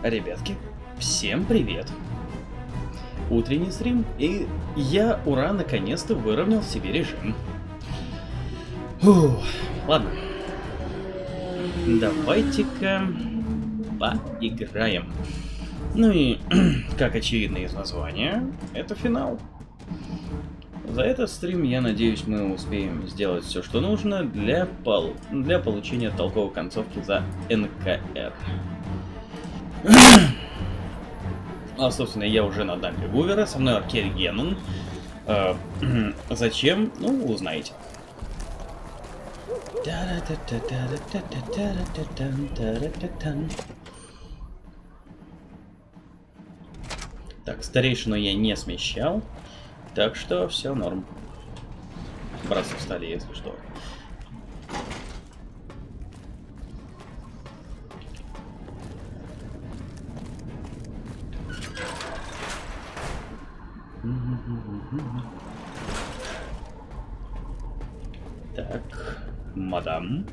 Ребятки, всем привет! Утренний стрим, и я, ура, наконец-то выровнял себе режим. Фух, ладно. Давайте-ка поиграем. Ну и, как очевидно из названия, это финал. За этот стрим, я надеюсь, мы успеем сделать все, что нужно для получения толковой концовки за НКР. А, собственно, я уже на дамбе Гувера, со мной Аркель Генон. Зачем? Ну, узнаете. Так, старейшину я не смещал, так что все норм. Братцы встали, если что. Так, мадам.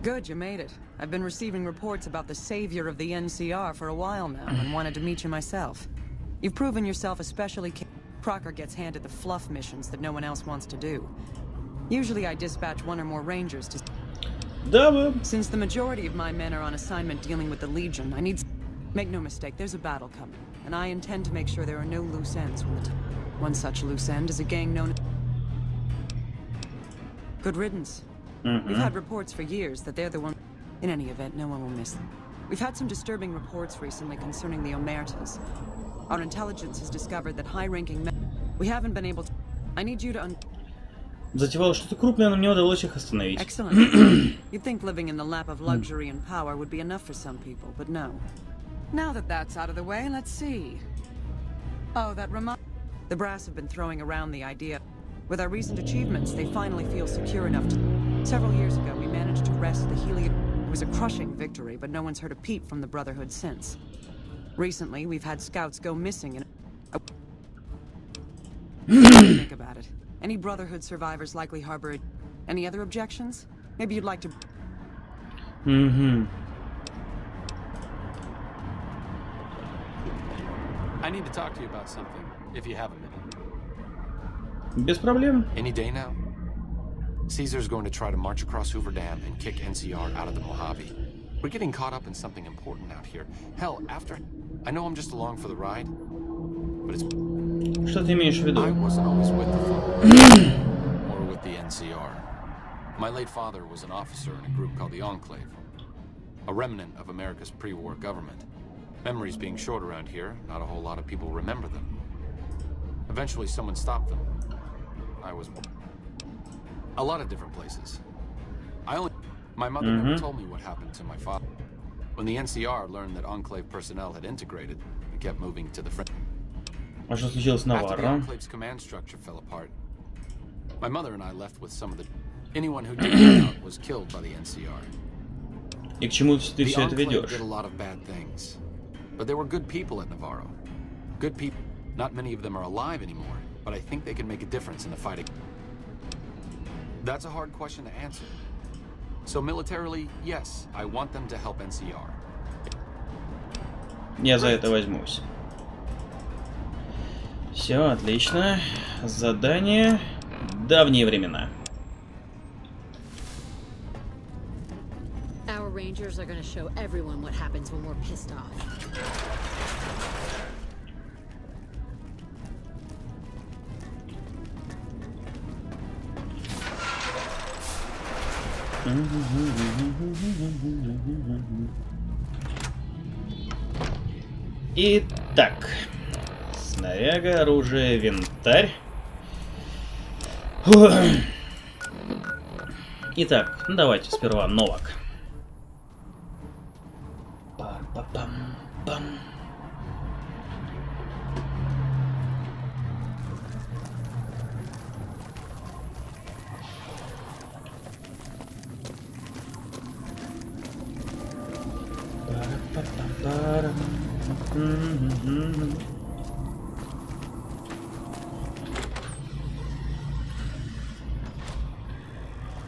Good, you made it. I've been receiving reports about the savior of the NCR for a while now and wanted to meet you myself. You've proven yourself especially Crocker gets handed the fluff missions that no one else wants to do. Usually I dispatch one or more rangers to... Since the majority of my men are on assignment dealing with the Legion, I need... Make no mistake, there's a battle coming, and I intend to make sure there are no loose ends when the time... One such loose end is a gang known... Good riddance. We've had reports for years that they're the one... In any event, no one will miss them. We've had some disturbing reports recently concerning the Omertas. Our intelligence has discovered that high-ranking men... We haven't been able to... I need you to... Затевало что-то крупное, но мне удалось их остановить. Excellent. You'd think living in the lap of luxury and power would be enough for some people, but no. Now that that's out of the way, let's see. Oh, that reminds... The brass have been throwing around the idea. With our recent achievements, they finally feel secure enough to... Several years ago, we managed to wrest the Helio... It was a crushing victory, but no one's heard a peep from the Brotherhood since. Recently, we've had scouts go missing and... Think about it. Any Brotherhood survivors likely harbor... Any other objections? Maybe you'd like to... I need to talk to you about something, if you have a minute. Без проблем. Any day now? Caesar's going to try to march across Hoover Dam and kick NCR out of the Mojave. We're getting caught up in something important out here. Hell, after... I know I'm just along for the ride, but it's... Что ты имеешь в виду? I wasn't always with the father, or with the NCR. My late father was an officer in a group called the Enclave, a remnant of America's pre-war government. Memories being short around here, not a whole lot of people remember them. Eventually someone stopped them. I was... A lot of different places. My mother never told me what happened to my father. When the NCR learned that Enclave personnel had integrated, we kept moving to the front. А что случилось на After the Варра? Enclave's command structure fell apart, my mother and I left with some of the... Anyone who didn't get out was killed by the NCR. И к чему ты все это The Enclave ведешь? did a lot of bad things. But there were good people at Navarro. Good people. Not many of them are alive anymore, but I think they can make a difference in the fight. That's a hard question to answer. So militarily, yes, I want them to help NCR. Я за это возьмусь. Все, отлично. Задание. Давние времена. Our rangers are gonna show everyone what happens when we're pissed off. Итак. Снаряга, оружие, винтарь. Итак, ну давайте сперва новак. Пам-пам-пам.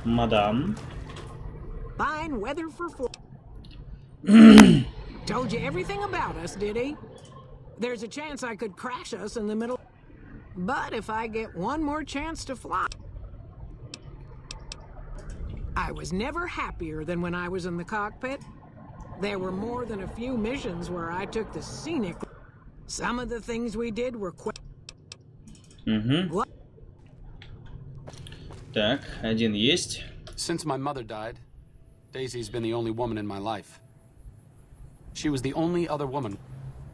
Мадам. Fine weather for Told you everything about us, did he? There's a chance I could crash us in the middle. But if I get one more chance to fly... I was never happier than when I was in the cockpit. There were more than a few missions where I took the scenic... Some of the things we did were quick. Угу. Так, один есть. Since my mother died, Daisy's been the only woman in my life. She was the only other woman.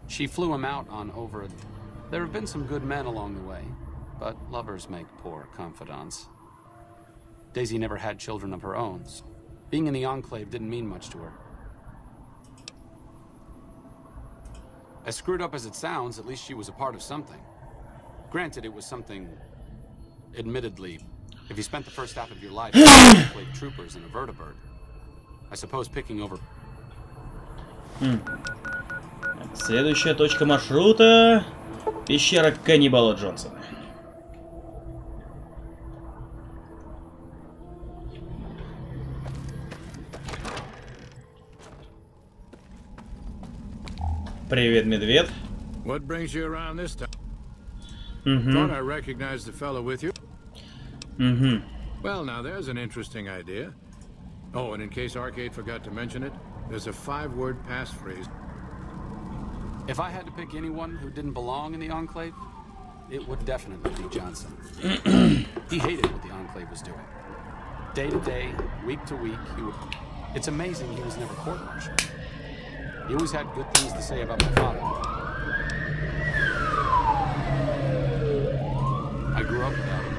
She flew him out on over a... There have been some good men along the way, but lovers make poor confidants. Daisy never had children of her own. Being in the Enclave didn't mean much to her. As screwed up as it sounds, at least she was a part of something. Granted, it was something... Admittedly, if you spent the first half of your life with Enclave troopers in a vertibird, I suppose picking over... Следующая точка маршрута... Пещера каннибала Джонсона. Привет, медведь. What brings you around this time? Thought I recognized the fellow with you. Well, now there's an interesting idea. Oh, and in case Arcade forgot to mention it, there's a 5-word passphrase. If I had to pick anyone who didn't belong in the Enclave, it would definitely be Johnson. He hated what the Enclave was doing. Day to day, week to week, he would... It's amazing he was never court-martialed. He always had good things to say about my father. I grew up without him.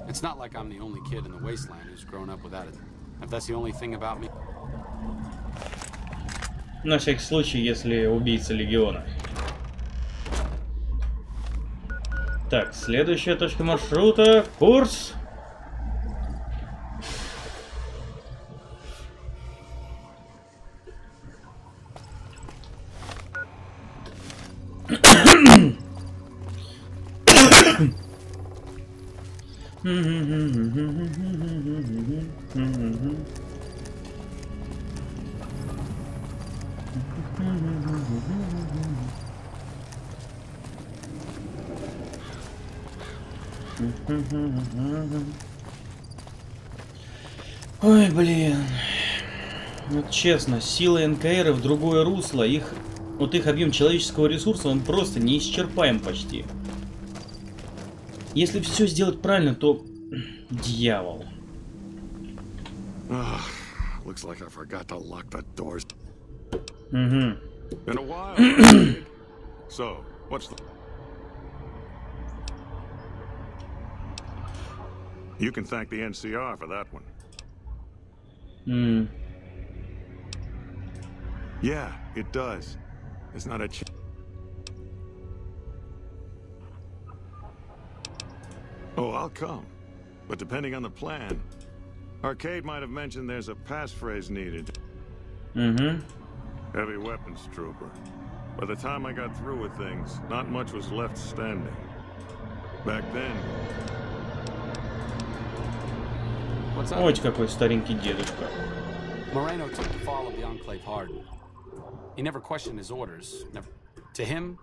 It's not like I'm the only kid in the wasteland who's grown up without it. If that's the only thing about me... На всякий случай, если убийца легиона. Так, следующая точка маршрута. Курс. Ой, блин. Вот честно, сила НКР в другое русло, их объем человеческого ресурса, он просто неисчерпаем почти. Если все сделать правильно, то дьявол. Looks like I forgot to lock the doors. Угу. In a while. So, what's the... You can thank the NCR for that one. Yeah, it does. It's not a Oh, I'll come. But depending on the plan, Arcade might have mentioned there's a passphrase needed. Heavy weapons trooper. By the time I got through with things, not much was left standing. Back then... Ой, какой старенький дедушка. Moreno took the fall of the Enclave hard. He never questioned his orders. Never. To him,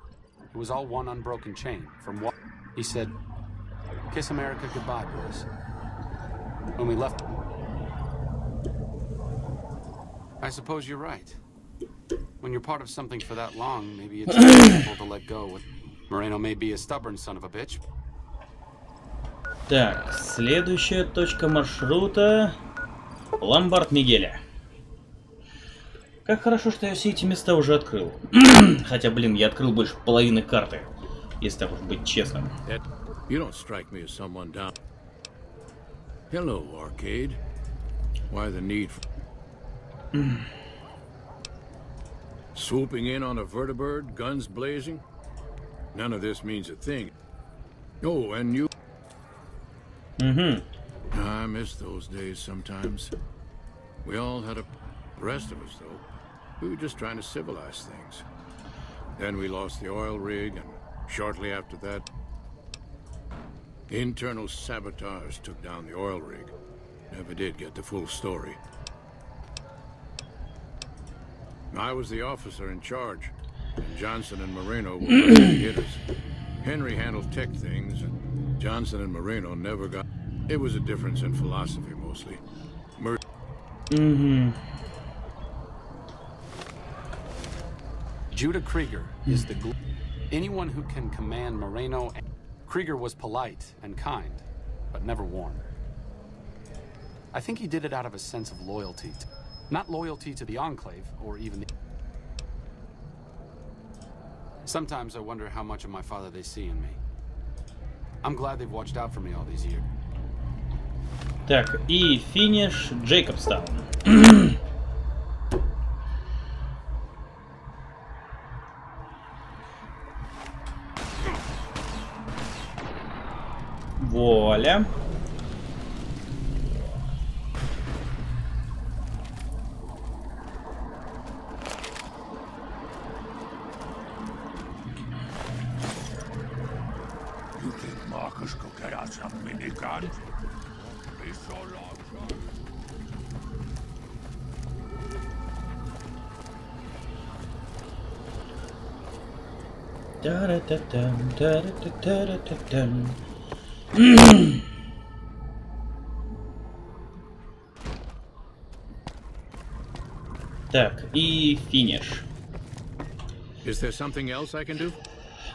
it was all one unbroken chain. From what he said, "Kiss America goodbye, boys." When we left, I suppose you're right. When you're part of something for that long, maybe it's difficult to let go. Moreno may be a stubborn son of a bitch. Так, следующая точка маршрута. Ломбард Мигеля. Как хорошо, что я все эти места уже открыл. Хотя, блин, я открыл больше половины карты, если так уж быть честным. You don't strike me as someone down. Hello, Arcade. Why the need for... Swooping in on a vertibird, guns blazing? None of this means a thing. Oh, and you... I miss those days sometimes. We all had a... The rest of us, though, we were just trying to civilize things. Then we lost the oil rig, and shortly after that, internal sabotage took down the oil rig. Never did get the full story. I was the officer in charge. And Johnson and Moreno were heavy hitters. Henry handled tech things, and Johnson and Moreno never got... It was a difference in philosophy, mostly. Judah Krieger is the glue. Anyone who can command Moreno... Krieger was polite and kind, but never warm. I think he did it out of a sense of loyalty. Not loyalty to the Enclave, or even the... Sometimes I wonder how much of my father they see in me. I'm glad they've watched out for me all these years. Так, и финиш Джейкобстаун. Вуаля. Так, и финиш. Is there something else I can do?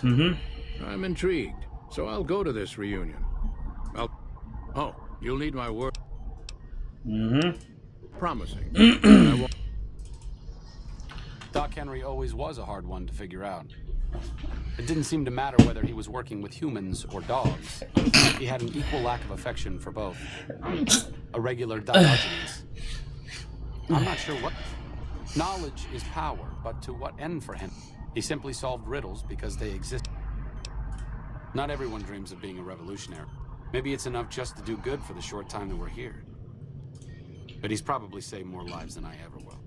I'm intrigued, so I'll go to this reunion. Oh, you'll need my word. Promising. Doc Henry always was a hard one to figure out. It didn't seem to matter whether he was working with humans or dogs. He had an equal lack of affection for both. A regular Diogenes. I'm not sure what... Knowledge is power, but to what end for him? He simply solved riddles because they exist. Not everyone dreams of being a revolutionary. Maybe it's enough just to do good for the short time that we're here. But he's probably saved more lives than I ever will.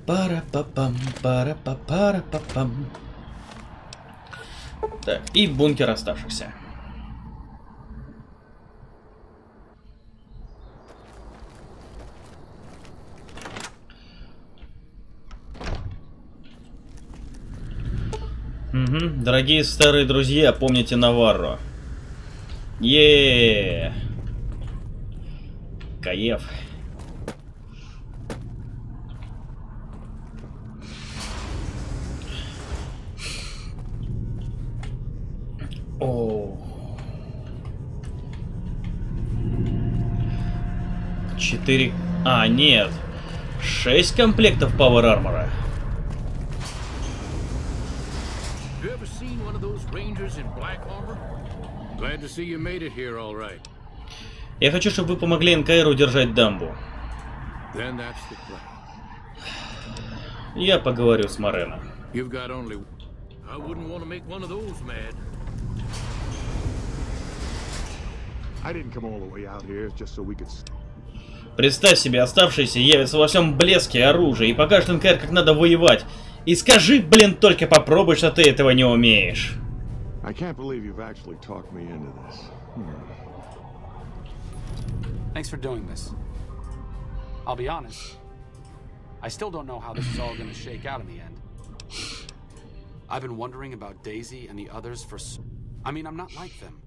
Пара-па-пам, пара-па-пара-па-пам. Так, и бункер оставшихся. Дорогие старые друзья, помните Наварро? Кайф. О. 4. А, нет. 6 комплектов Power Armor. Я хочу, чтобы вы помогли НКР удержать дамбу. Я поговорю с Морено. Представь себе, оставшиеся явятся во всем блеске оружия и покажут НКР, как надо воевать. И скажи, блин, только попробуй, что ты этого не умеешь. Thanks for doing this. I'll be honest, I still don't know how this is all going to shake out in the end. I've been wondering about Daisy and the others for... I mean, I'm not like them.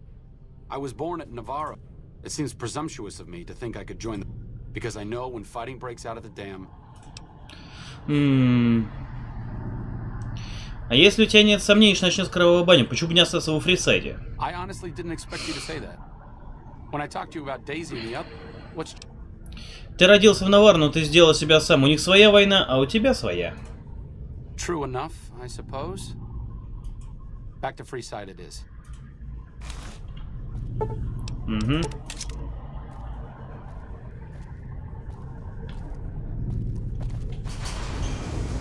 I was born at Navarro. It seems presumptuous of me to think I could join them, because I know when fighting breaks out of the dam... А если у тебя нет сомнений, что начнется кровавая баня, почему бы не остаться во Фрисайде? I honestly didn't expect you to say that. When I talked to you about Daisy and the other... What's... Ты родился в Наварро, но ты сделал себя сам. У них своя война, а у тебя своя. True enough, I suppose. Back to Freeside it is.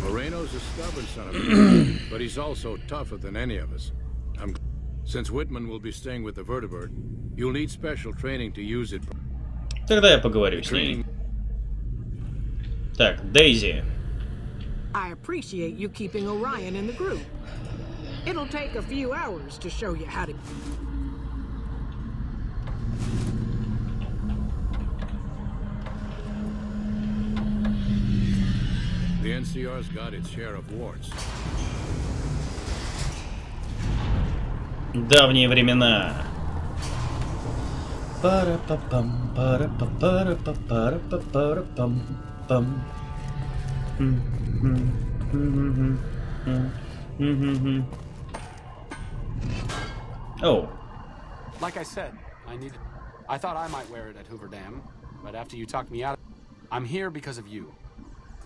Moreno's a stubborn son of a bitch, but he's also tougher than any of us. Since Whitman will be staying with the vertebrate, you'll need special training to use it. Тогда я поговорю с ней. Так, Дейзи. I appreciate you keeping Orion in the group. It'll take a few hours to show you how to... The NCR's got its share of warts. Давние времена. Пара-па-пам, пара-па-пара-па-пара-па-пара-пам-пам. Oh. Like I said, I thought I might wear it at Hoover Dam, but after you talked me out, I'm here because of you.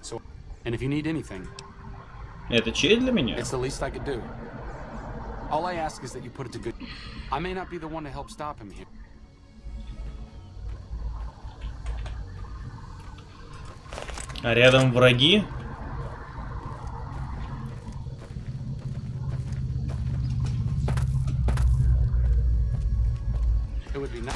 So, and if you need anything, Это честь для меня? it's the least I could do. All I ask is that you put it to good. I may not be the one to help stop him here. А рядом враги? It would be nice.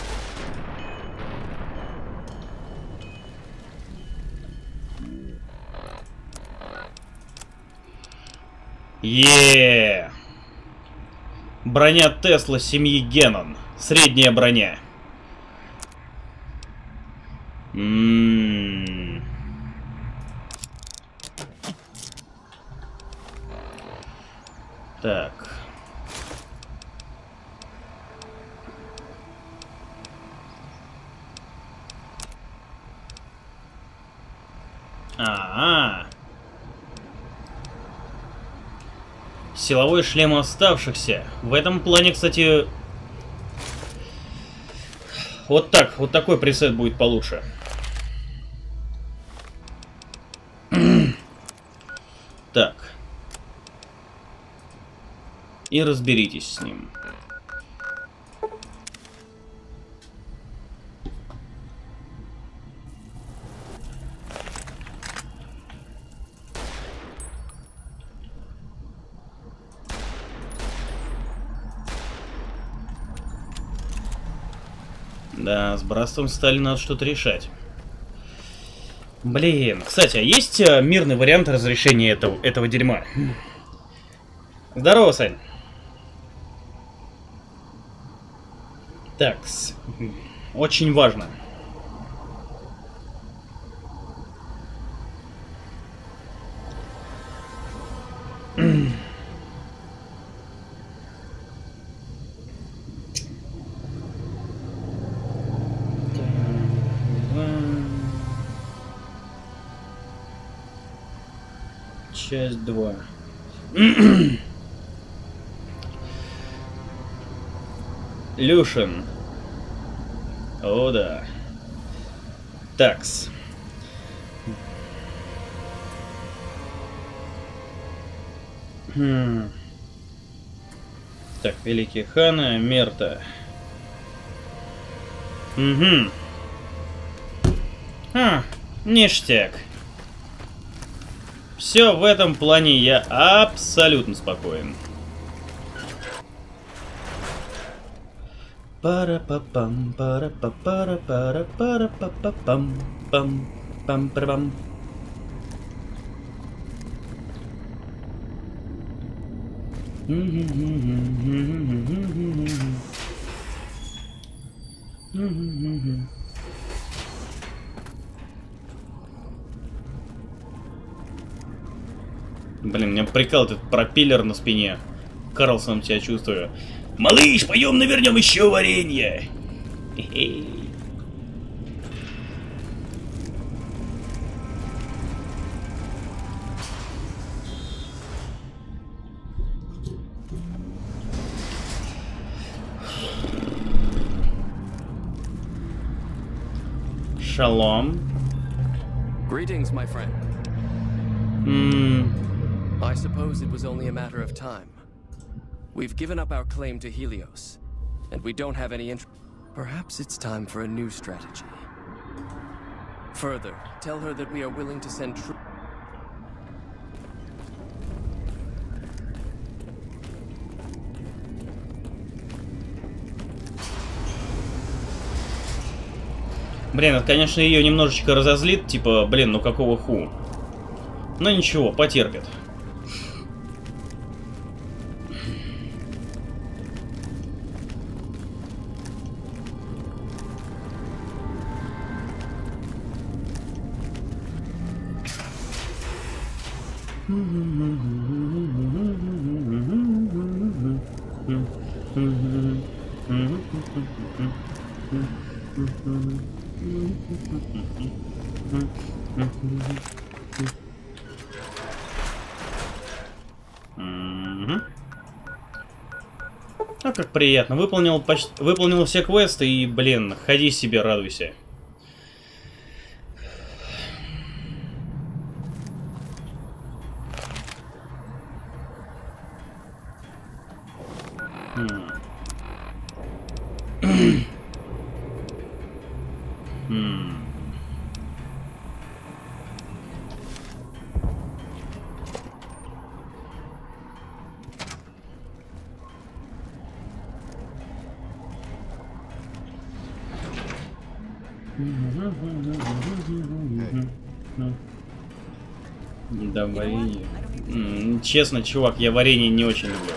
Броня Тесла семьи Геннон. Средняя броня. Так. Силовой шлем оставшихся. В этом плане, кстати, вот такой пресет будет получше. Так. И разберитесь с ним. Да, с братством стали надо что-то решать. Блин, кстати, а есть мирный вариант разрешения этого дерьма? Здорово, Сань. Так, очень важно. Часть 2. Люшин. О, да. Такс. Так, великие ханы, Мерта. Угу. Ништяк. Все, в этом плане я абсолютно спокоен. Пара-па-пам, пара-па-пара-пара-пара-па-пам, пам-пам-пам-пам. Блин, меня прикалывает этот пропеллер на спине. Карлсоном себя чувствую. Малыш, поем навернем еще варенье. Хе-хе. Шалом. Greetings, my friend. I suppose it was only a matter of time. We've given up our claim to Helios, and we don't have any interest. Perhaps it's time for a new strategy. Further, tell her that we are willing to send troops. Блин, это, конечно, ее немножечко разозлит, типа, блин, ну какого ху. Но ничего, потерпит. А как приятно. Выполнил все квесты и, блин, ходи себе, радуйся. Да, варенье. Честно, чувак, я варенье не очень люблю.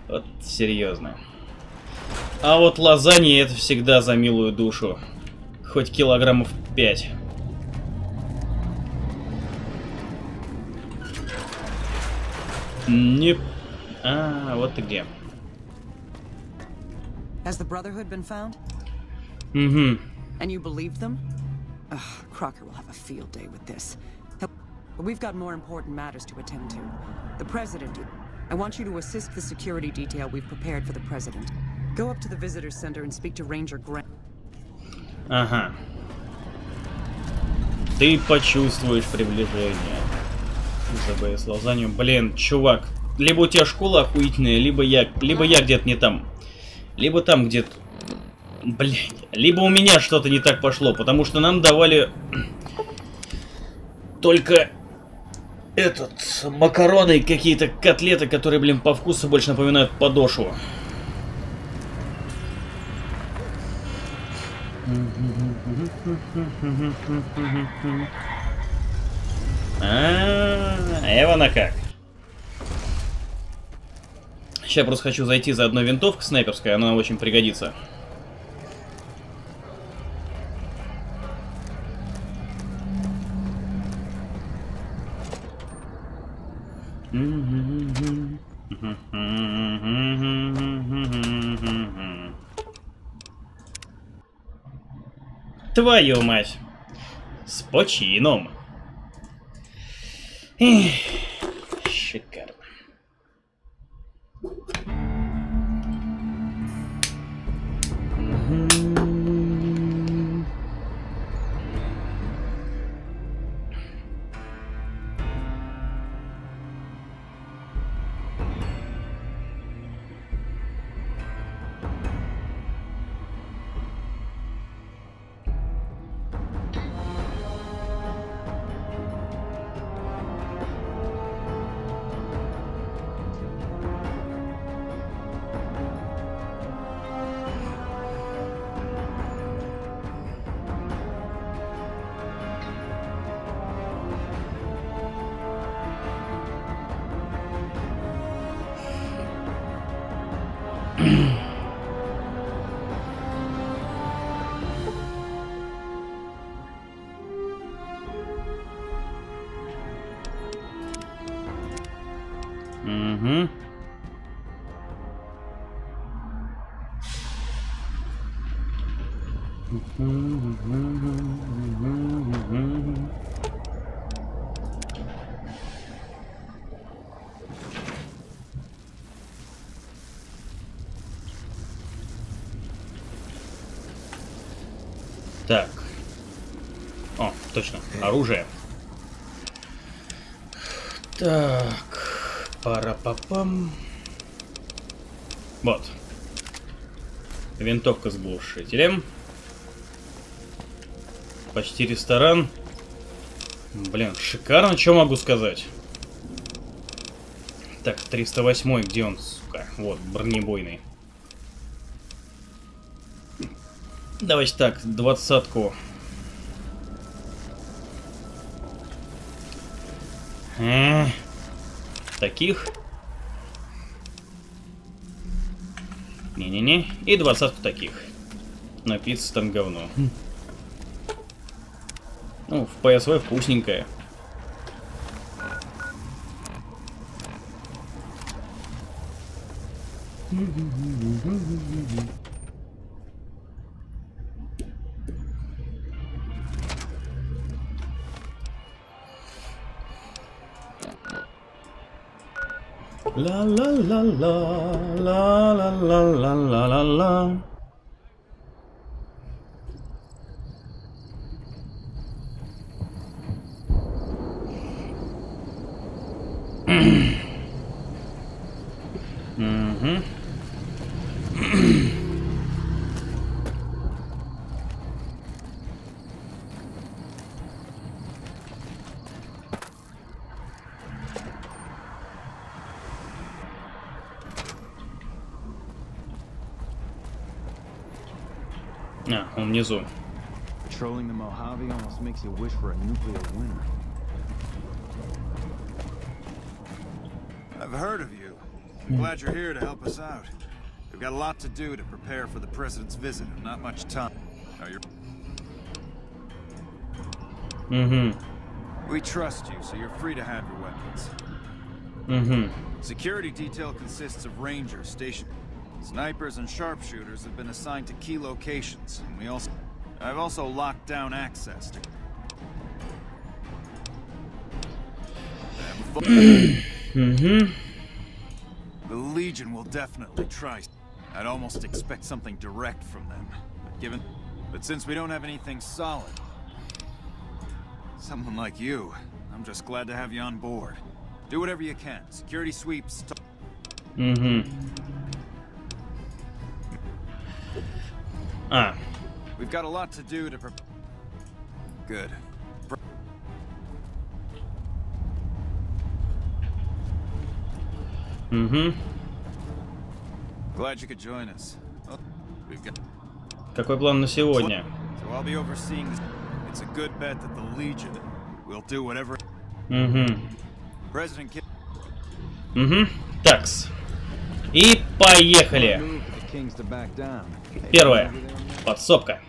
Вот, серьезно. А вот лазанья — это всегда за милую душу. Хоть килограммов 5. Не... А, вот ты где. Has the Brotherhood been found? Угу. And you believed them? Ugh, Crocker will have a field day with this. But we've got more important matters to attend to. The President. I want you to assist the security detail we've prepared for the President. Go up to the Visitor Center and speak to Ranger Grant. Ага. Ты почувствуешь приближение. ЗБС лазанью. Блин, чувак. Либо у тебя школа охуительная, либо я где-то не там. Либо там где-то... Блин. Либо у меня что-то не так пошло, потому что нам давали... Только... макароны и какие-то котлеты, которые, блин, по вкусу больше напоминают подошву. Эвана как. Сейчас просто хочу зайти за одной винтовкой снайперской, она очень пригодится. Твою мать. С почином. Шикарно. Угу. Так. О, точно. Оружие. Так. Пара-па-пам. Вот. Винтовка с глушителем. Почти ресторан. Блин, шикарно, что могу сказать. Так, 308-й, где он, сука? Вот, бронебойный. Давайте так, 20-ку. Таких. Не-не-не. И 20-ку таких. Напиться там говно. Ну, в ПСВ вкусненькое. Ла ла ла ла ла ла ла ла ла ла ла. Он внизу. Patrolling the Mojave almost makes you wish for a nuclear winter. I've heard of you. I'm glad you're here to help us out. We've got a lot to do to prepare for the president's visit and not much time. Now you're... We trust you, so you're free to have your weapons. Security detail consists of rangers stationed. Snipers and sharpshooters have been assigned to key locations. I've also locked down access to... The Legion will definitely try. I'd almost expect something direct from them. But since we don't have anything solid, someone like you, I'm just glad to have you on board. Do whatever you can. Security sweeps. We've got a lot to do to prepare. Good. Glad you could join us. We've got... Какой план на сегодня? So I'll be overseeing this. It's a good bet that the Legion will do whatever. President. Такс. И поехали. Первое. Подсобка.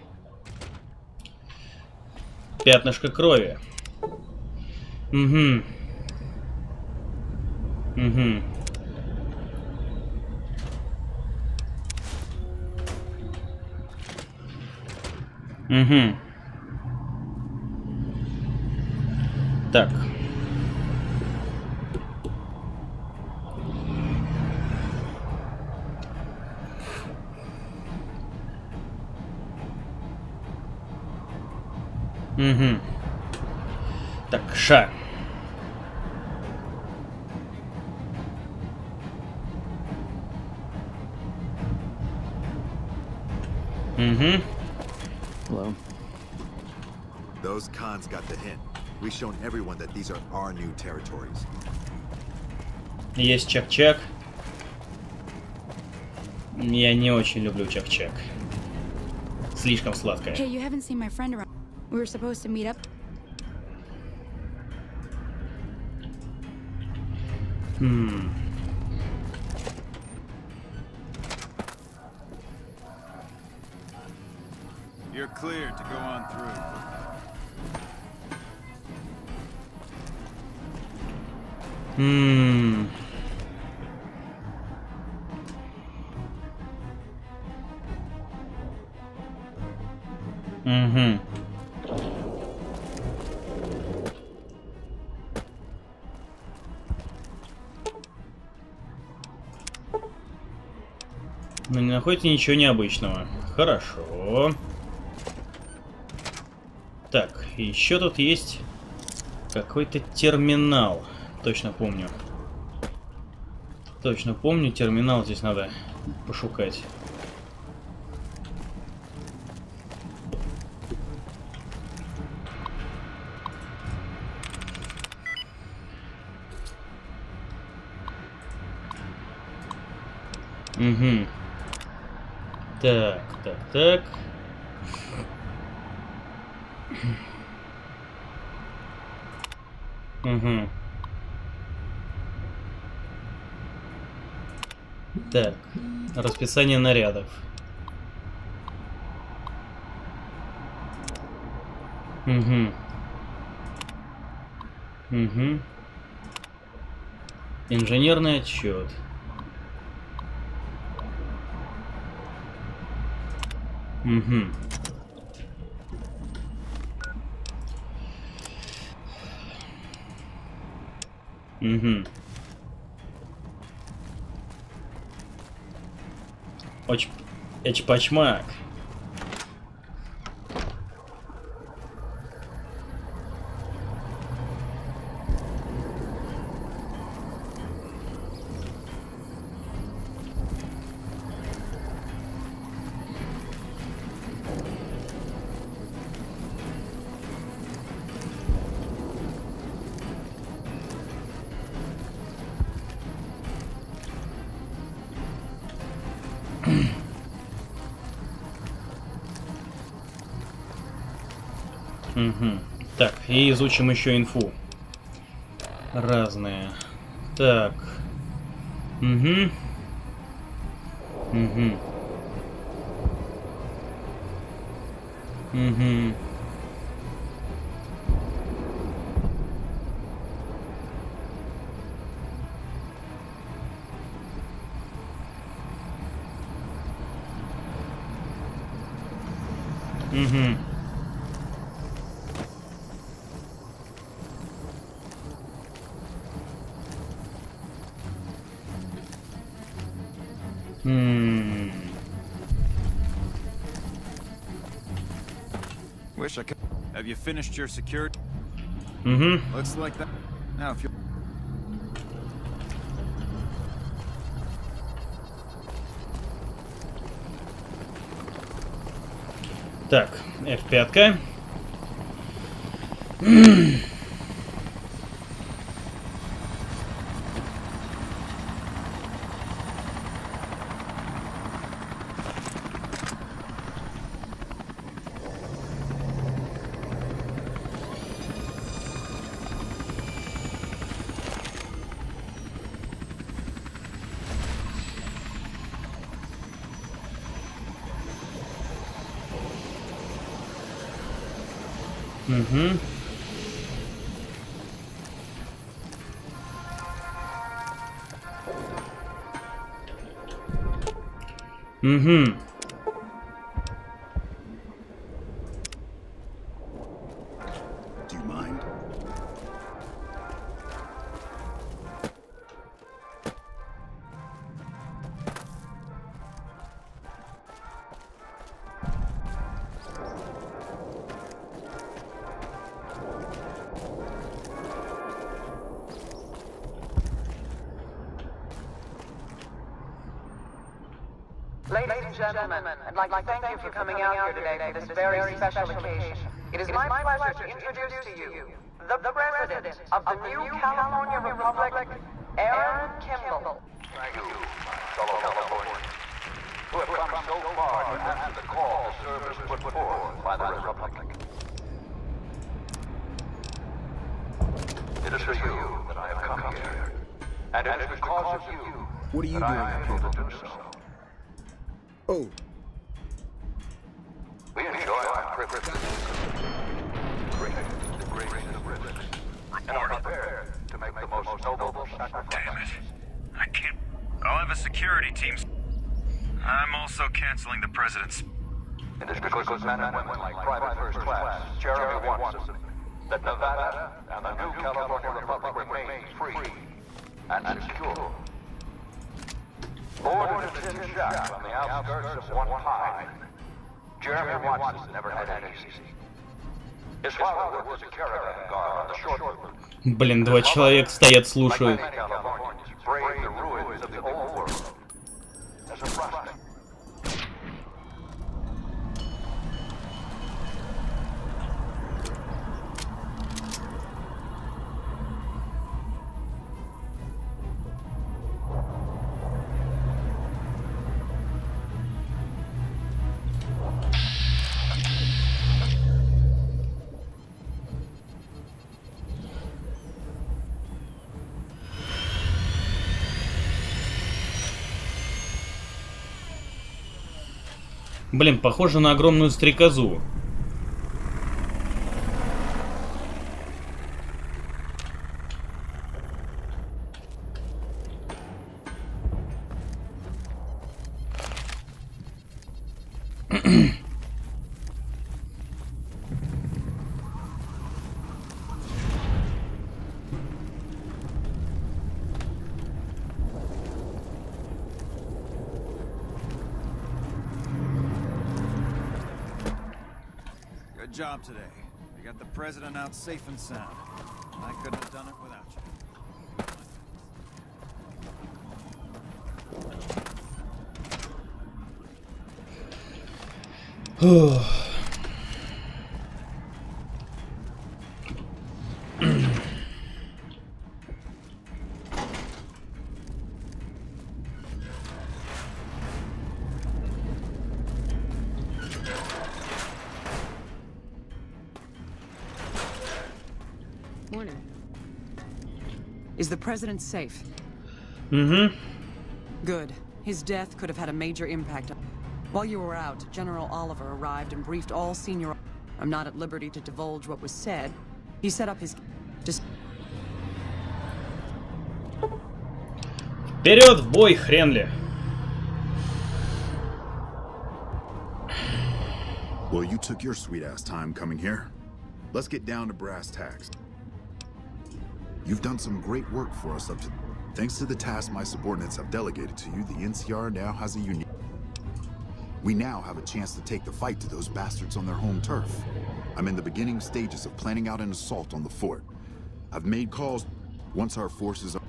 Пятнышко крови. Так. Так, ша. Hello. Those cons got the hint. We've shown everyone that these are our new territories. Есть чак-чак. Я не очень люблю чак-чак. Слишком сладкое. Hey, you haven't seen my friend around. We were supposed to meet up. You're cleared to go on through. Но не находите ничего необычного. Хорошо. Так, еще тут есть какой-то терминал. Точно помню. Точно помню, терминал здесь надо пошукать. Так, так, так. Так, расписание нарядов. Инженерный отчет. Угу. Угу. Эчпачмак. Угу. Так, и изучим еще инфу. Разные. Так. Угу. Угу. Угу. Угу. Wish I could. Have you finished your security? Mm-hmm. Looks like that. Now, if you. Так, F5. Угу. Угу. Do you mind? Ladies and gentlemen, I'd like to thank you for coming out here today for this very special occasion. It is my pleasure to introduce to you the President of the new California Republic, Aaron Kimball. Thank you, fellow Californians, who have come so far to answer the call to service put forth by the Republic. It is for you that I have come here, and it is because of you What are you that doing I am up able here? to do so. Oh, We enjoy our privileges, great the greatest of risks, and are prepared to make the most noble sacrifices. Damn it. I can't... I'll have a security team. I'm also canceling the president's... It is because of men and women like Private First Class, Jeremy Watson, that Nevada and the new California Republic remain free and secure. Born in a tin shack on the outskirts of one pine, Jeremy Watson never had it easy. His father was a caravan guard on the short route. Блин, два человека стоят, слушают. Like many Californians, braved the ruins of the old world as a prospect. Блин, похоже на огромную стрекозу. Good job today. You got the president out safe and sound. I couldn't have done it without you. Morning. Is the president safe? Mm-hmm. Good. His death could have had a major impact. While you were out, General Oliver arrived and briefed all senior... I'm not at liberty to divulge what was said. He set up his... Вперед в бой, Хренли! Well, you took your sweet-ass time coming here. Let's get down to brass tacks. You've done some great work for us up to... Thanks to the task my subordinates have delegated to you, the NCR now has a unique... We now have a chance to take the fight to those bastards on their home turf. I'm in the beginning stages of planning out an assault on the fort. I've made calls once our forces are...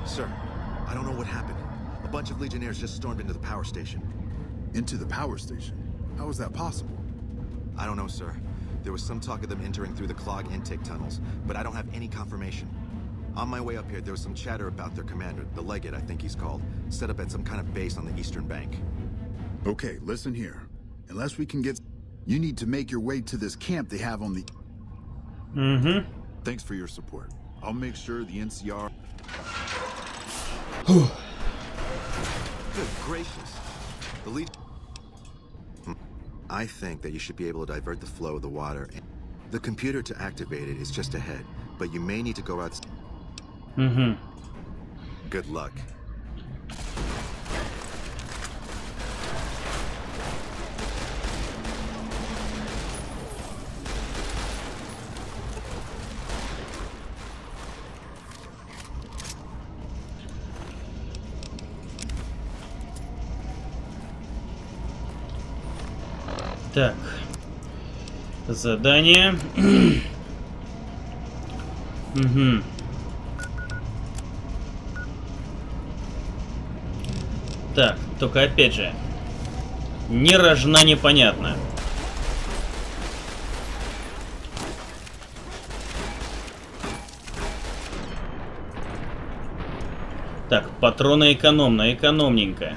Sir, I don't know what happened. A bunch of Legionnaires just stormed into the power station. Into the power station? How is that possible? I don't know, sir. There was some talk of them entering through the clog intake tunnels, but I don't have any confirmation. On my way up here, there was some chatter about their commander, the Legate, I think he's called, set up at some kind of base on the eastern bank. Okay, listen here. Unless we can get... You need to make your way to this camp they have on the... Mm-hmm. Thanks for your support. I'll make sure the NCR... Good gracious. The lead... I think that you should be able to divert the flow of the water. The computer to activate it is just ahead, but you may need to go out... Mm-hmm. Good luck. Так. Задание. Угу. Так, только опять же, ни рожна непонятно. Так, патроны экономно, экономненько.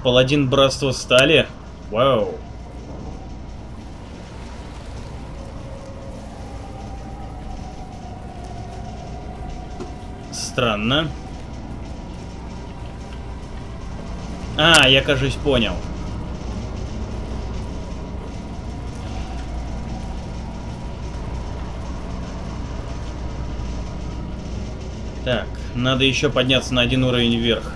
Паладин братства стали? Вау. Странно. А, я, кажется, понял. Так, надо еще подняться на один уровень вверх.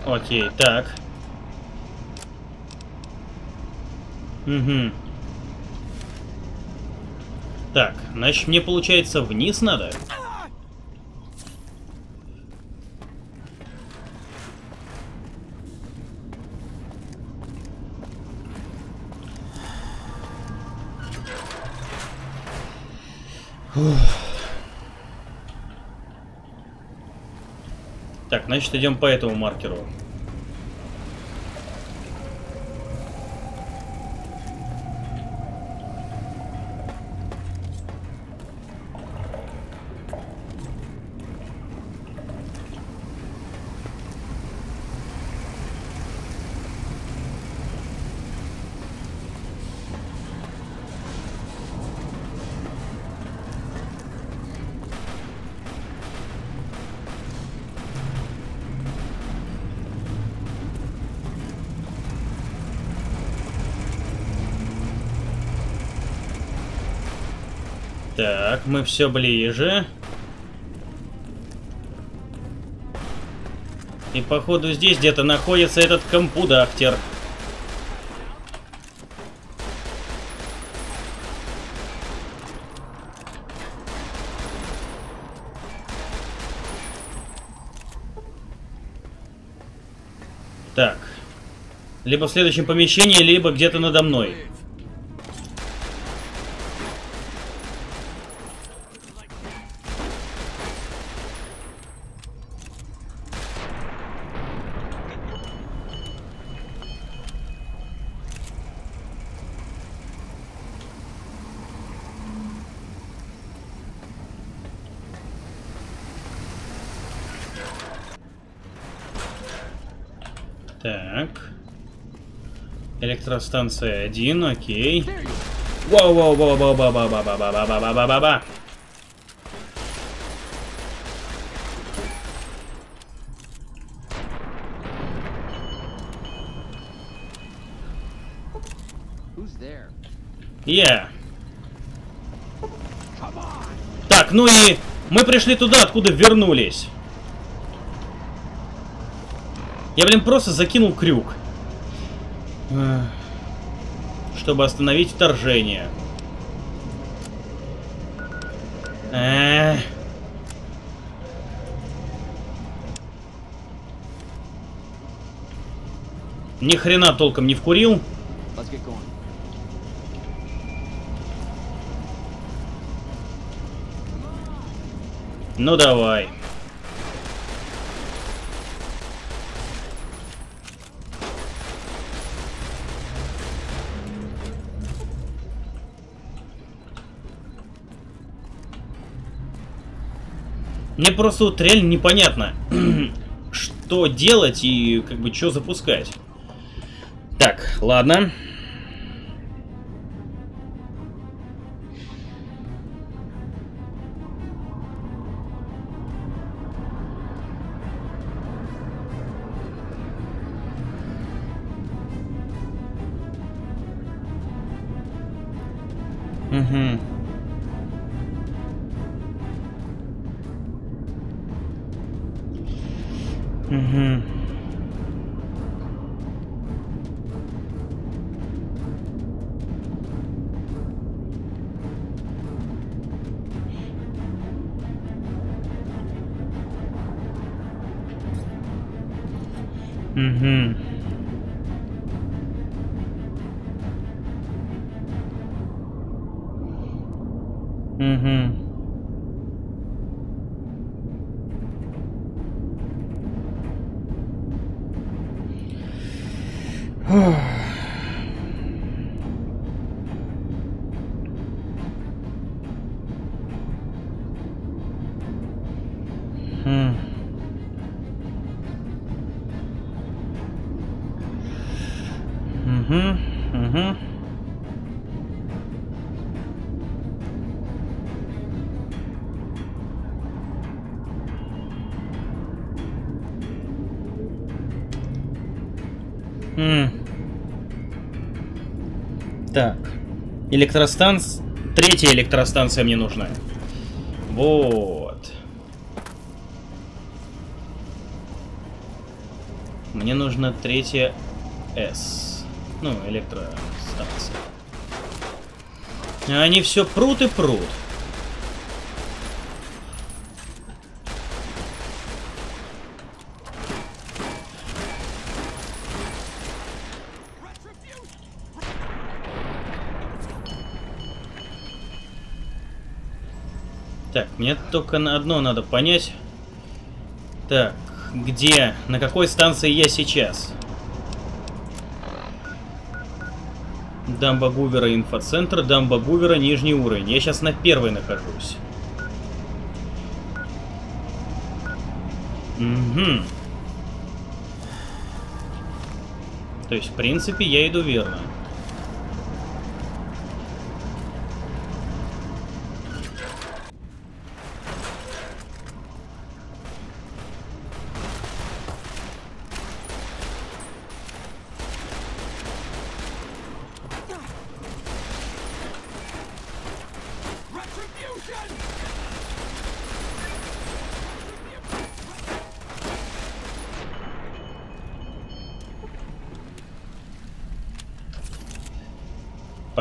Окей, так. Угу. Так, значит, мне, получается, вниз надо? Так, значит, идем по этому маркеру. Так, мы все ближе. И походу здесь где-то находится этот компудахтер. Так. Либо в следующем помещении, либо где-то надо мной. Так. Электростанция 1, окей. Вау-вау-вау-вау-вау-вау-вау-вау-вау-вау-вау-вау-вау. Я. Так, ну и мы пришли туда, откуда вернулись. Я, блин, просто закинул крюк, чтобы остановить вторжение. Ни хрена толком не вкурил. Ну давай. Мне просто вот реально непонятно, что делать и как бы что запускать. Так, ладно. Угу. Угу. Угу. Угу. Так, электростанция, третья электростанция мне нужна. Вот. Мне нужна третья С. Ну, электростанция. А они все прут и прут. Так, мне только на одно надо понять. Так, где, на какой станции я сейчас? Дамба Гувера, инфоцентр, дамба Гувера, нижний уровень. Я сейчас на первой нахожусь. Угу. То есть, в принципе, я иду верно.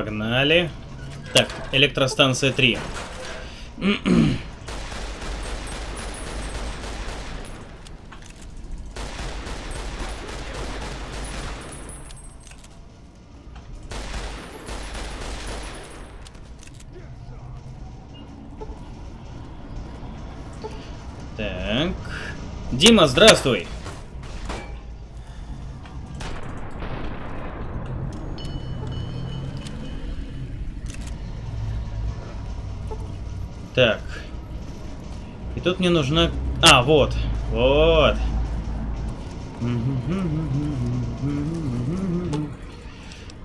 погнали. Так, электростанция 3. Так. Дима, здравствуй. Так. И тут мне нужна... А, вот. Вот.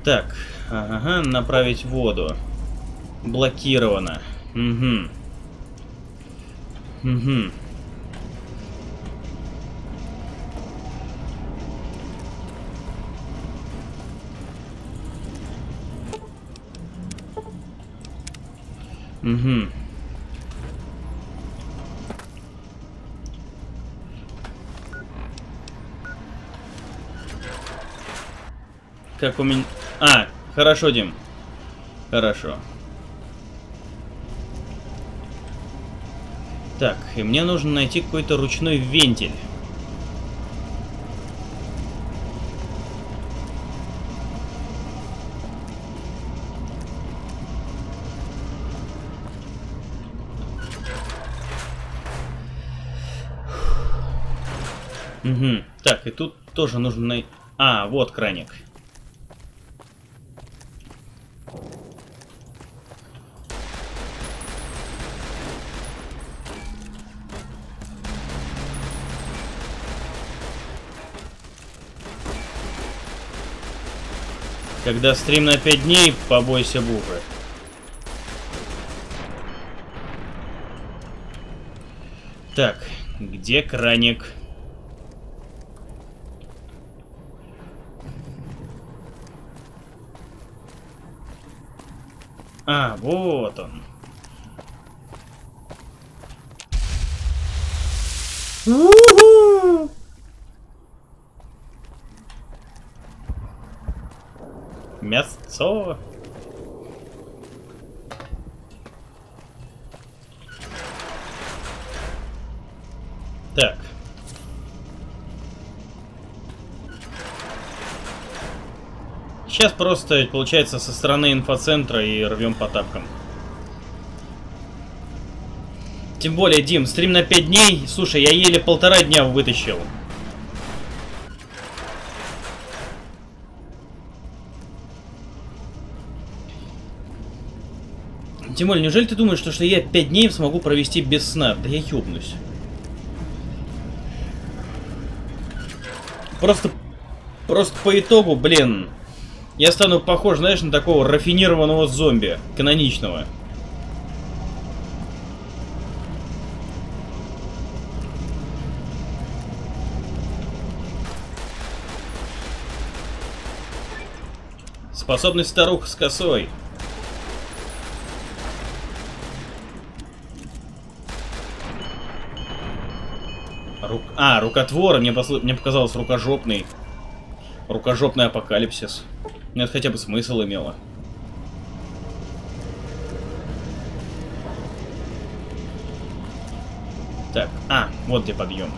Так. Ага, направить воду. Блокировано. Угу. Угу. Угу. Как у меня... А, хорошо, Дим. Хорошо. Так, и мне нужно найти какой-то ручной вентиль. Угу. Так, и тут тоже нужно найти... А, вот краник. Когда стрим на 5 дней, побойся буквы. Так, где краник? А, вот он. У-ху! Мясцо. Так. Сейчас просто, получается, со стороны инфоцентра и рвем по тапкам. Тем более, Дим, стрим на 5 дней. Слушай, я еле 1,5 дня вытащил. Тем более, неужели ты думаешь, что я 5 дней смогу провести без сна? Да я ёбнусь. Просто по итогу, блин, я стану похож, знаешь, на такого рафинированного зомби, каноничного. Способность старуха с косой. А, рукотвор, мне показалось рукожопный. Рукожопный апокалипсис. Ну, это хотя бы смысл имело. Так, вот где подъем.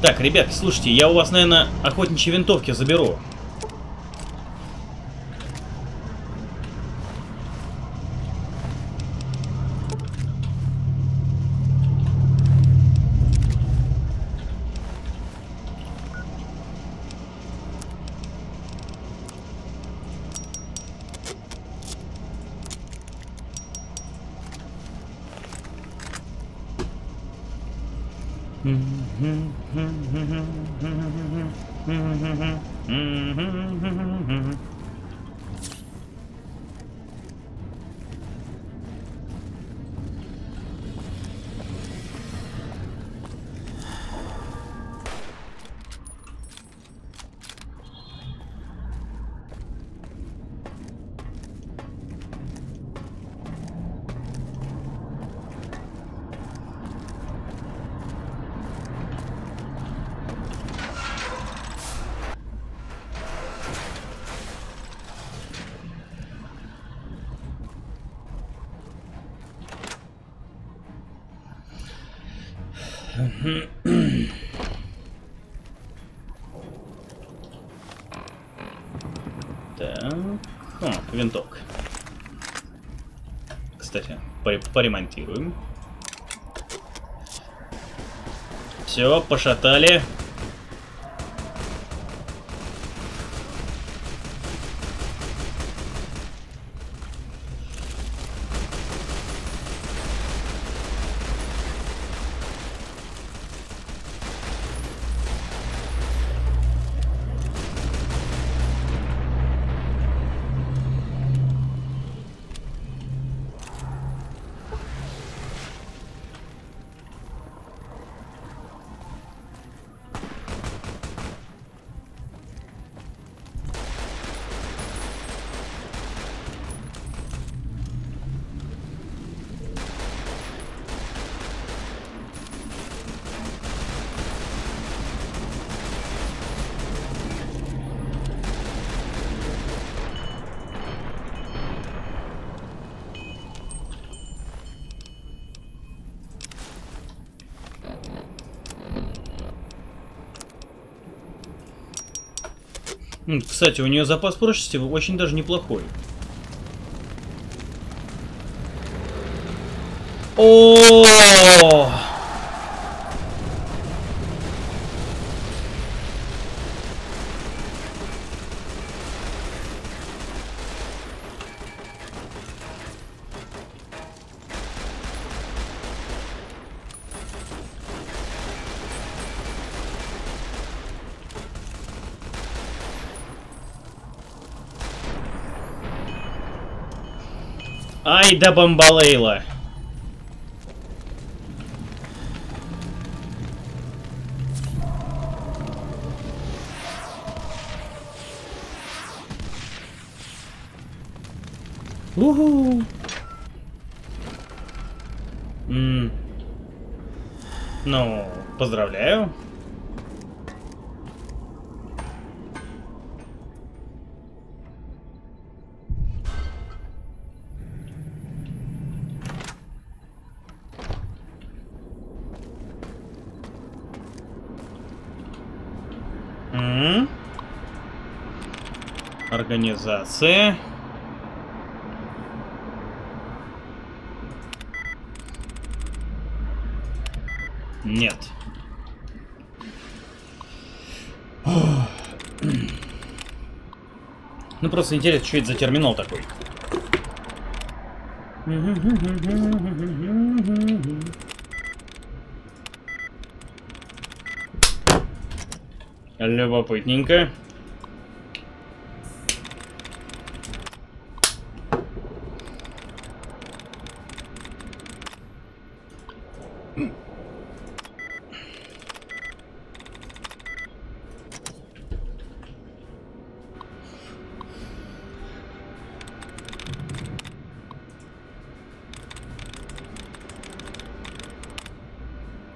Так, ребят, слушайте, я у вас, наверное, охотничьи винтовки заберу. Так. О, винток. Кстати, поремонтируем. Все, пошатали. Кстати, у нее запас прочности очень даже неплохой. О! Ай да бомбалейла. Уху. Ну, поздравляю. Организация. Нет. Ну просто интересно, что это за терминал такой. Любопытненько.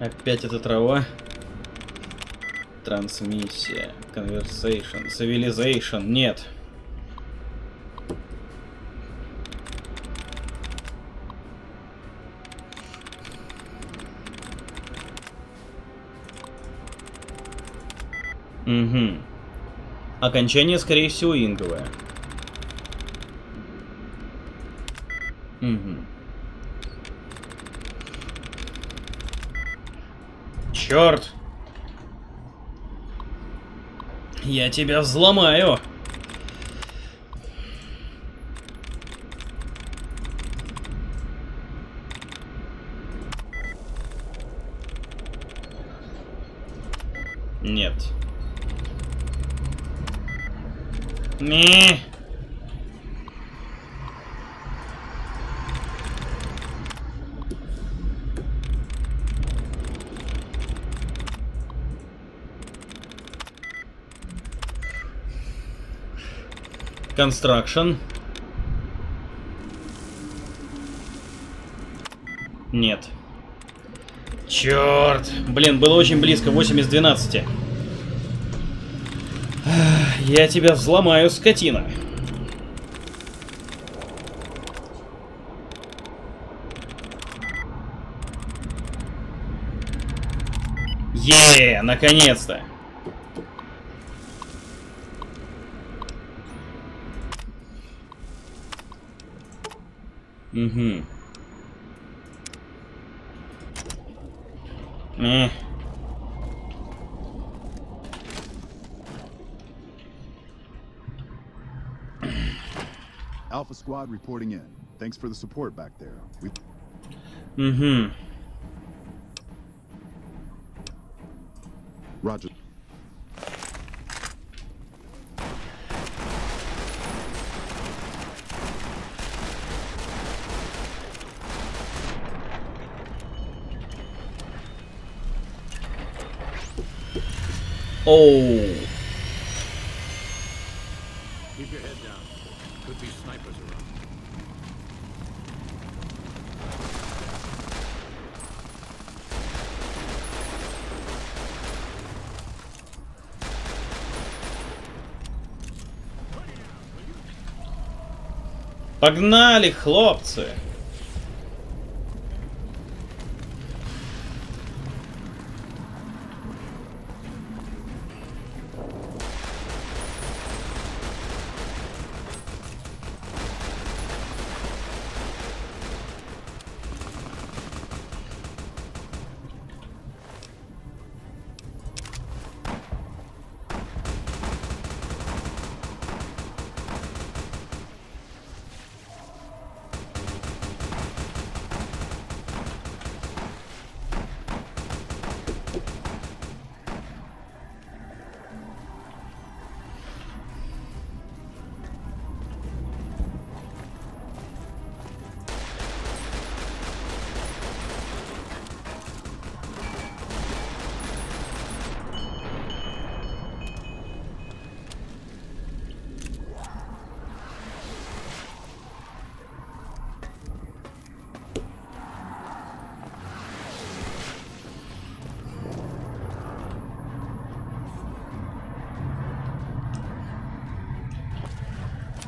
Опять эта трава. Трансмиссия. Conversation. Civilization. Нет. Угу. Окончание, скорее всего, инговое. Угу. Черт! Я тебя взломаю! Нет. Не. Construction. Нет. Черт. Блин, было очень близко. 8 из 12. Я тебя взломаю, скотина. Наконец-то! Угу. Alpha Squad reporting in. Thanks for the support back there. Roger. Oh. Keep your head down. Could be snipers around. Погнали, хлопцы!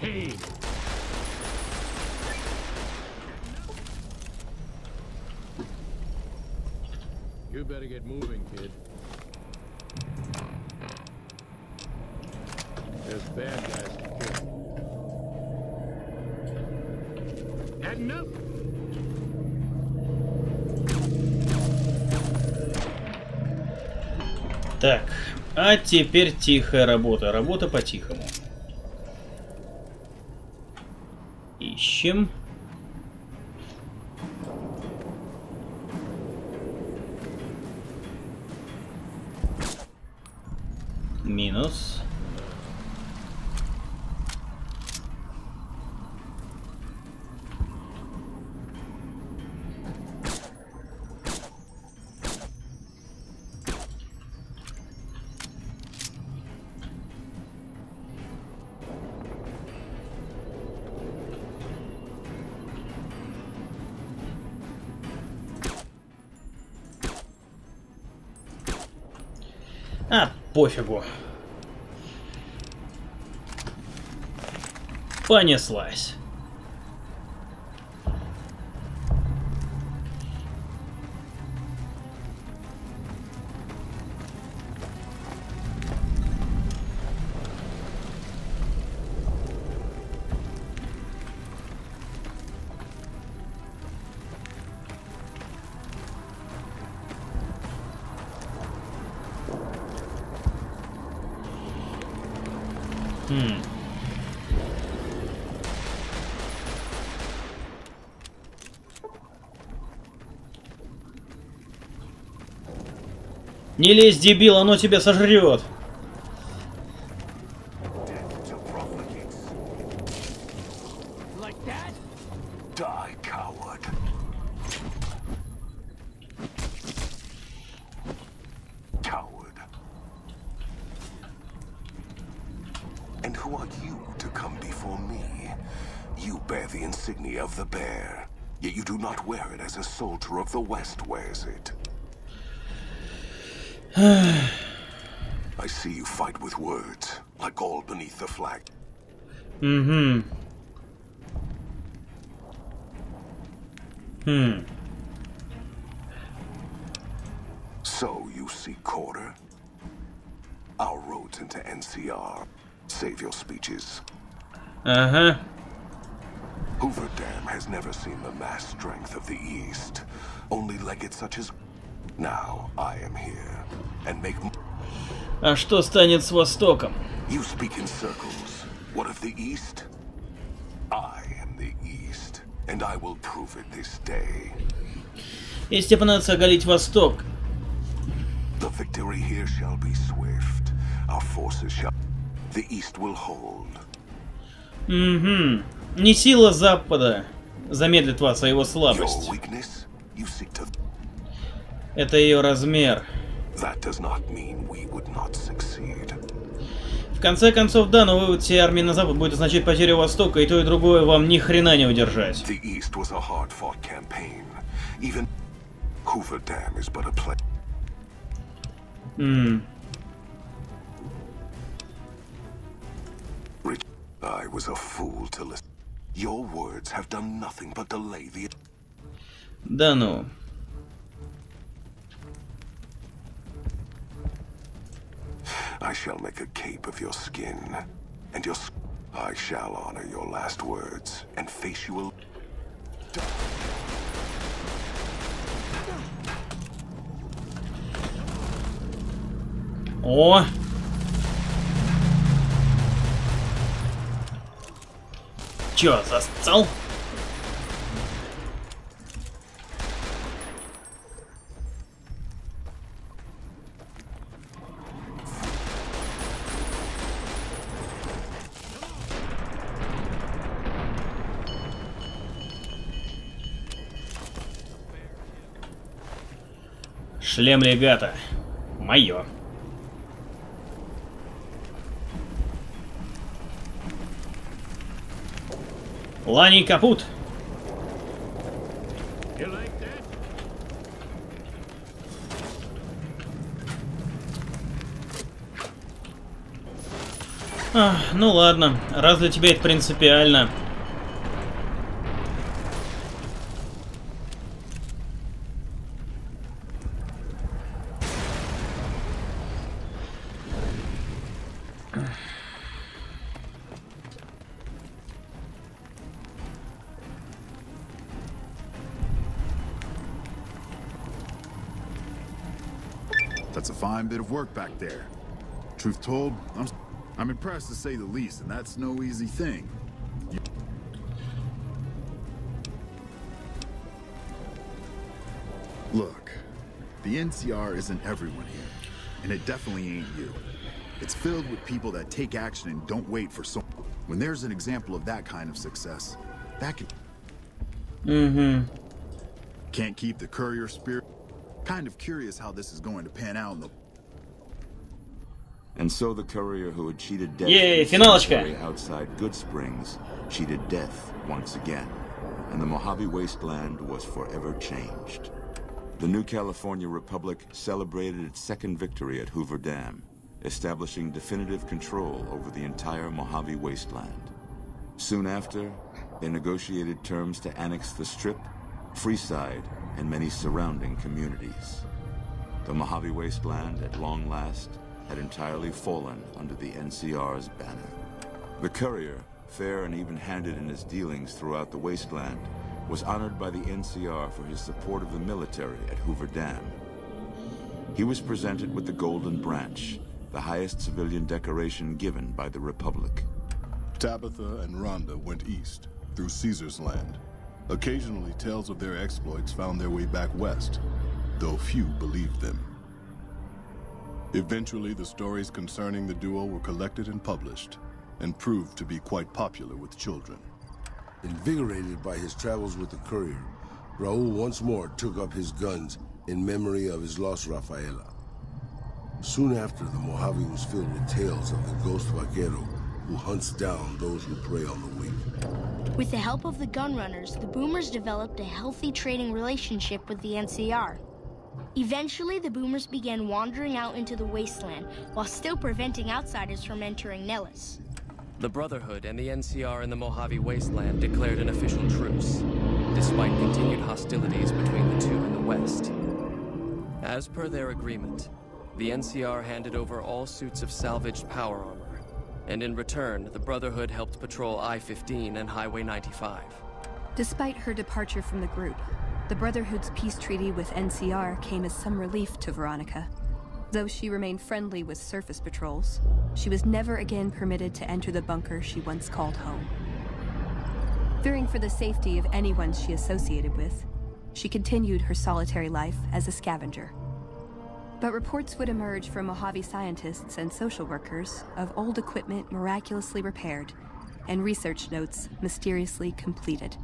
Hey! You better get moving, kid. There's bad guys to kill. Heading up! Так, а теперь тихая работа. Работа по-тихому. Ищем. Минус. А, пофигу. Понеслась. Не лезь, дебил, оно тебя сожрет. And who are you to come before me? You bear the insignia of the bear, yet you do not wear it as a soldier of the West wears it. I see you fight with words, like all beneath the flag. So you seek quarter? Our roads into NCR. Save your speeches. Ага. Hoover Dam has never seen the mass strength of the East. Only legates such as... Now I am here and make... А что станет с Востоком? You speak in circles. What of the East? I am the East, and I will prove it this day. Если понадобится оголить Восток. The victory here shall be swift. Our forces shall... The East will hold. Угу. Не сила Запада замедлит вас, а его слабость. Это ее размер. В конце концов, да, но вывод всей армии на Запад будет означать потерю Востока, и то, и другое вам ни хрена не удержать. I was a fool to listen. Your words have done nothing but delay the... Да ну. I shall make a cape of your skin, and your... I shall honor your last words, and face you will... О! Чё, застал? Шлем легата. Моё. Лани капут. Ну ладно, раз для тебя это принципиально. That's a fine bit of work back there. Truth told, I'm impressed to say the least, and that's no easy thing. Look, the NCR isn't everyone here, and it definitely ain't you. It's filled with people that take action and don't wait for so. When there's an example of that kind of success, that can... Can't keep the courier spirit. Kind of curious how this is going to pan out in the... And so the courier who had cheated death outside Good Springs cheated death once again, and the Mojave Wasteland was forever changed. The new California Republic celebrated its second victory at Hoover Dam, establishing definitive control over the entire Mojave Wasteland. Soon after, they negotiated terms to annex the Strip, Freeside, and many surrounding communities. The Mojave Wasteland, at long last, had entirely fallen under the NCR's banner. The courier, fair and even-handed in his dealings throughout the wasteland, was honored by the NCR for his support of the military at Hoover Dam. He was presented with the Golden Branch, the highest civilian decoration given by the Republic. Tabitha and Rhonda went east, through Caesar's land. Occasionally, tales of their exploits found their way back west, though few believed them. Eventually, the stories concerning the duo were collected and published, and proved to be quite popular with children. Invigorated by his travels with the courier, Raul once more took up his guns in memory of his lost Rafaela. Soon after, the Mojave was filled with tales of the ghost vaquero who hunts down those who prey on the weak. With the help of the gunrunners, the Boomers developed a healthy trading relationship with the NCR. Eventually, the Boomers began wandering out into the wasteland, while still preventing outsiders from entering Nellis. The Brotherhood and the NCR in the Mojave Wasteland declared an official truce, despite continued hostilities between the two in the west. As per their agreement, the NCR handed over all suits of salvaged power armor, and in return, the Brotherhood helped patrol I-15 and Highway 95. Despite her departure from the group, the Brotherhood's peace treaty with NCR came as some relief to Veronica. Though she remained friendly with surface patrols, she was never again permitted to enter the bunker she once called home. Fearing for the safety of anyone she associated with, she continued her solitary life as a scavenger. But reports would emerge from Mojave scientists and social workers of old equipment miraculously repaired and research notes mysteriously completed.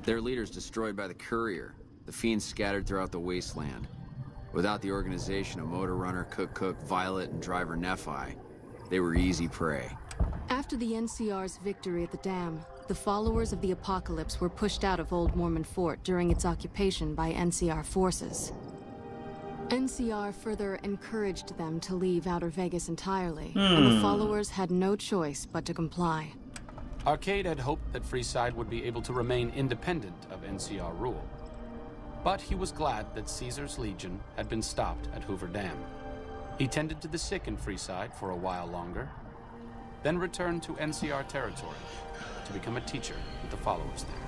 Their leaders destroyed by the courier, the fiends scattered throughout the wasteland. Without the organization of Motor Runner, Cook, Violet, and Driver Nephi, they were easy prey. After the NCR's victory at the dam, the followers of the Apocalypse were pushed out of Old Mormon Fort during its occupation by NCR forces. NCR further encouraged them to leave Outer Vegas entirely, and the followers had no choice but to comply. Arcade had hoped that Freeside would be able to remain independent of NCR rule. But he was glad that Caesar's Legion had been stopped at Hoover Dam. He tended to the sick in Freeside for a while longer, then returned to NCR territory to become a teacher with the followers there.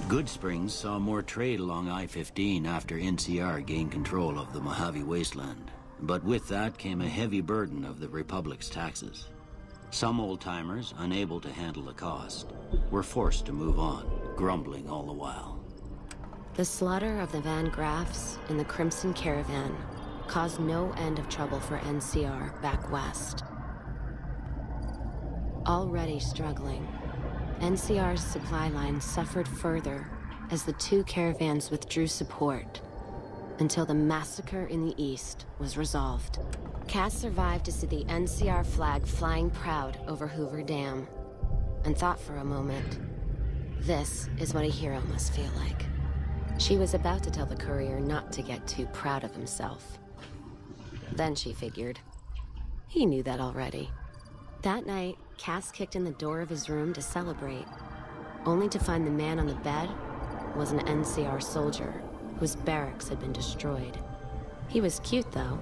Goodsprings saw more trade along I-15 after NCR gained control of the Mojave Wasteland. But with that came a heavy burden of the Republic's taxes. Some old-timers, unable to handle the cost, were forced to move on, grumbling all the while. The slaughter of the Van Graffs in the Crimson Caravan caused no end of trouble for NCR back west. Already struggling, NCR's supply line suffered further as the two caravans withdrew support until the massacre in the east was resolved. Cass survived to see the NCR flag flying proud over Hoover Dam and thought for a moment, this is what a hero must feel like. She was about to tell the courier not to get too proud of himself. Then she figured, he knew that already. That night, Cass kicked in the door of his room to celebrate, only to find the man on the bed was an NCR soldier whose barracks had been destroyed. He was cute, though,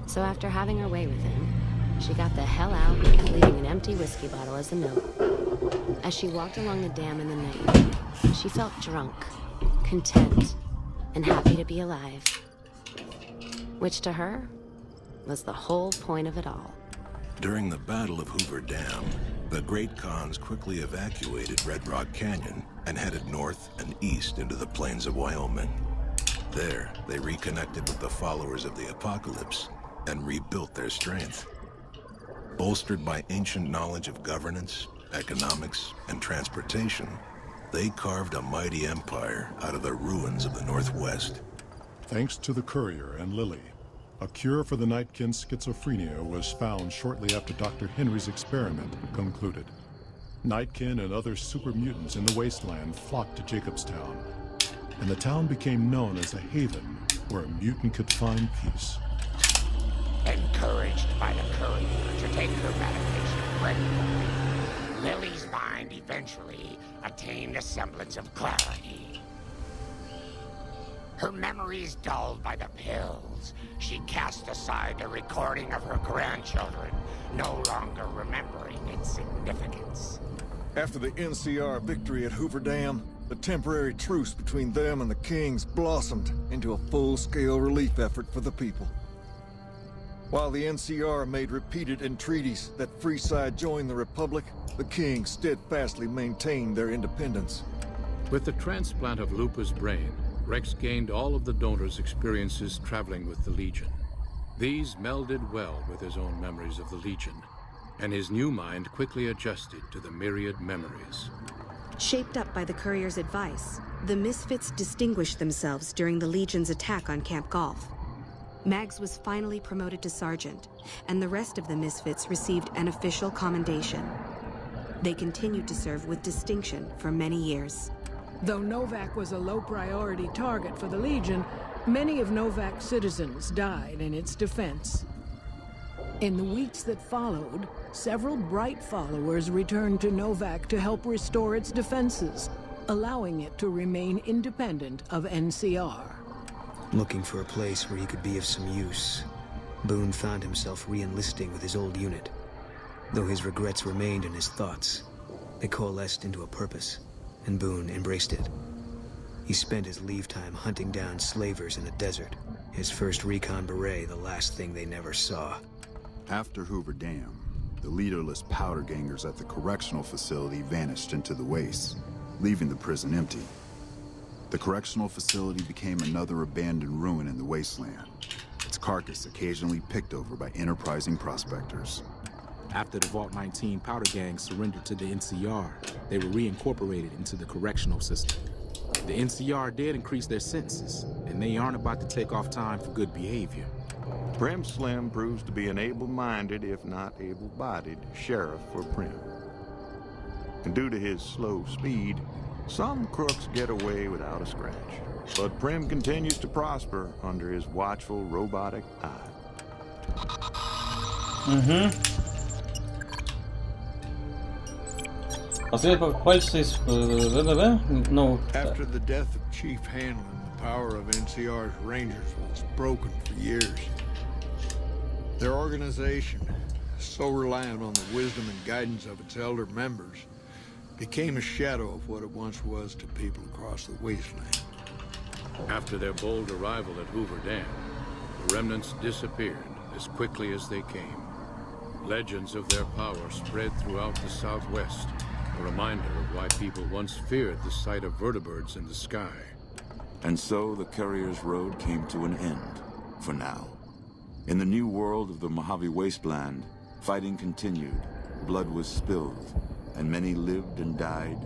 so after having her way with him, she got the hell out, leaving an empty whiskey bottle as a note. As she walked along the dam in the night, she felt drunk, content, and happy to be alive. Which to her was the whole point of it all. During the Battle of Hoover Dam, the Great Khans quickly evacuated Red Rock Canyon and headed north and east into the plains of Wyoming. There, they reconnected with the followers of the Apocalypse and rebuilt their strength. Bolstered by ancient knowledge of governance, economics, and transportation, they carved a mighty empire out of the ruins of the Northwest. Thanks to the courier and Lily, a cure for the Nightkin's schizophrenia was found shortly after Dr. Henry's experiment concluded. Nightkin and other super mutants in the wasteland flocked to Jacobstown, and the town became known as a haven where a mutant could find peace. Encouraged by the courier to take her medication regularly, Lily's mind eventually attained a semblance of clarity. Her memories dulled by the pills, she cast aside the recording of her grandchildren, no longer remembering its significance. After the NCR victory at Hoover Dam, the temporary truce between them and the Kings blossomed into a full-scale relief effort for the people. While the NCR made repeated entreaties that Freeside join the Republic, the Kings steadfastly maintained their independence. With the transplant of Lupa's brain, Rex gained all of the donor's experiences traveling with the Legion. These melded well with his own memories of the Legion, and his new mind quickly adjusted to the myriad memories. Shaped up by the courier's advice, the Misfits distinguished themselves during the Legion's attack on Camp Golf. Mags was finally promoted to sergeant, and the rest of the Misfits received an official commendation. They continued to serve with distinction for many years. Though Novak was a low-priority target for the Legion, many of Novak's citizens died in its defense. In the weeks that followed, several bright followers returned to Novak to help restore its defenses, allowing it to remain independent of NCR. Looking for a place where he could be of some use, Boone found himself re-enlisting with his old unit. Though his regrets remained in his thoughts, they coalesced into a purpose, and Boone embraced it. He spent his leave time hunting down slavers in the desert, his first recon beret the last thing they never saw. After Hoover Dam, the leaderless powder gangers at the correctional facility vanished into the wastes, leaving the prison empty. The correctional facility became another abandoned ruin in the wasteland, its carcass occasionally picked over by enterprising prospectors. After the Vault 19 powder gang surrendered to the NCR, they were reincorporated into the correctional system. The NCR did increase their sentences, and they aren't about to take off time for good behavior. Prim Slim proves to be an able-minded, if not able-bodied, sheriff for Prim. And due to his slow speed, some crooks get away without a scratch. But Prim continues to prosper under his watchful, robotic eye. After the death of Chief Hanlon, the power of NCR's Rangers was broken for years. Their organization, so reliant on the wisdom and guidance of its elder members, became a shadow of what it once was to people across the wasteland. After their bold arrival at Hoover Dam, the remnants disappeared as quickly as they came. Legends of their power spread throughout the Southwest, a reminder of why people once feared the sight of vertibirds in the sky. And so the Courier's Road came to an end, for now. In the new world of the Mojave Wasteland, fighting continued, blood was spilled, and many lived and died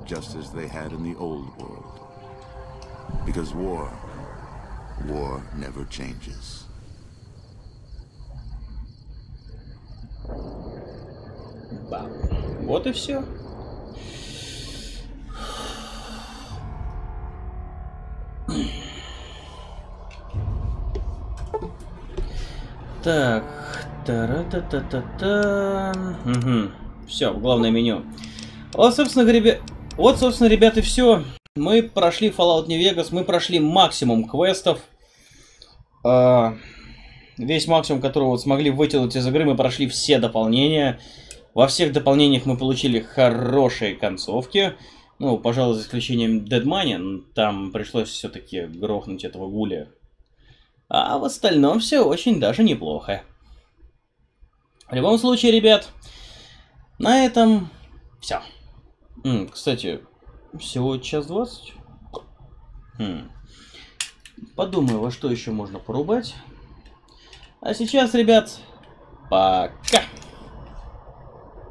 just as they had in the old world. Because war never changes. Вот и все. Так, та-ра-та-та-та-та. Все, главное меню. Вот, собственно, ребята, все. Мы прошли Fallout New Vegas, мы прошли максимум квестов. Весь максимум, которого вот смогли вытянуть из игры, мы прошли все дополнения. Во всех дополнениях мы получили хорошие концовки. Ну, пожалуй, за исключением Dead Money, там пришлось все-таки грохнуть этого гуля. А в остальном все очень даже неплохо. В любом случае, ребят, на этом все. Кстати, всего 1:20. Подумаю, во что еще можно порубать. А сейчас, ребят, пока.